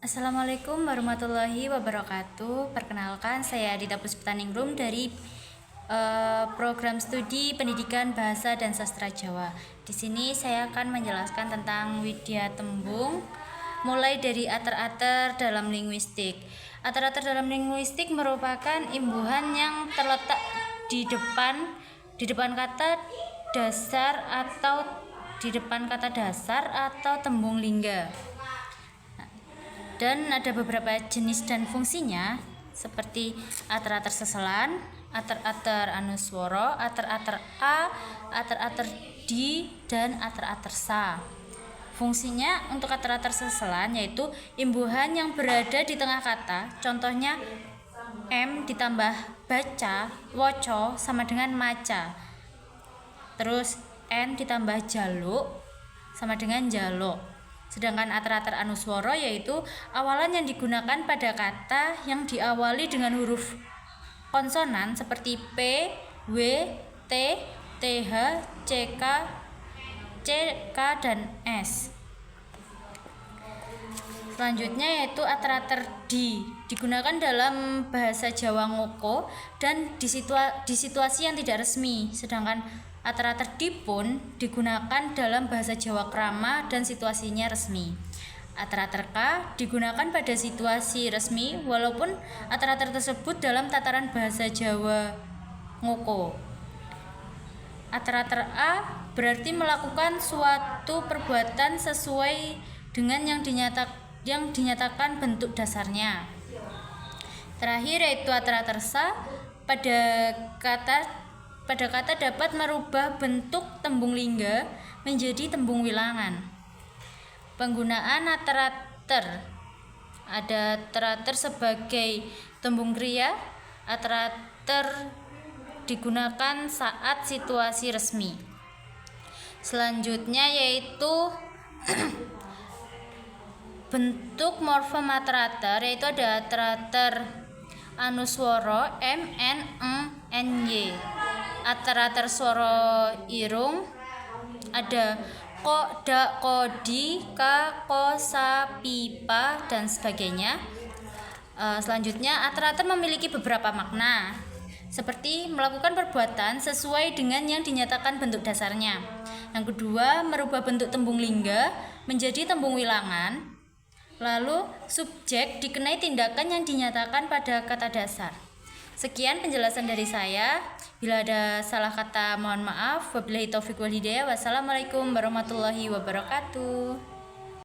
Assalamualaikum warahmatullahi wabarakatuh. Perkenalkan, saya Adita Puspitaningrum dari program studi Pendidikan Bahasa dan Sastra Jawa. Di sini saya akan menjelaskan tentang widya tembung, mulai dari ater-ater dalam linguistik. Ater-ater dalam linguistik merupakan imbuhan yang terletak di depan kata dasar atau tembung lingga. Dan ada beberapa jenis dan fungsinya, seperti ater-ater seselan, ater-ater anuswara, ater-ater a, ater-ater di, dan ater-ater sa. Fungsinya untuk ater-ater seselan yaitu imbuhan yang berada di tengah kata. Contohnya m ditambah baca, woco sama dengan maca. Terus n ditambah jaluk sama dengan jaluk. Sedangkan ater-ater anuswara yaitu awalan yang digunakan pada kata yang diawali dengan huruf konsonan seperti P, W, T, TH, CK, CK, dan S. Selanjutnya yaitu ater-ater di, digunakan dalam bahasa Jawa ngoko dan di situasi yang tidak resmi. Sedangkan ater-ater di pun digunakan dalam bahasa Jawa krama dan situasinya resmi. Ater-ater ka digunakan pada situasi resmi walaupun ater-ater tersebut dalam tataran bahasa Jawa ngoko. Ater-ater a berarti melakukan suatu perbuatan sesuai dengan yang dinyatakan bentuk dasarnya. Terakhir yaitu ater-ater sa pada kata dapat merubah bentuk tembung lingga menjadi tembung wilangan. Penggunaan ater-ater. Ada ater-ater sebagai tembung kriya. Ater-ater digunakan saat situasi resmi. Selanjutnya yaitu bentuk morfem ater-ater, yaitu ada ater-ater anuswara m, n, n, y. Ater-ater swara irung ada ko, da, ko, di, ka, ko, sa, pi, pa, dan sebagainya. Selanjutnya ater-ater memiliki beberapa makna, seperti melakukan perbuatan sesuai dengan yang dinyatakan bentuk dasarnya. Yang kedua, merubah bentuk tembung lingga menjadi tembung wilangan. Lalu subjek dikenai tindakan yang dinyatakan pada kata dasar. Sekian penjelasan dari saya. Bila ada salah kata mohon maaf. Wabillahi taufiq wal hidayah. Wassalamualaikum warahmatullahi wabarakatuh.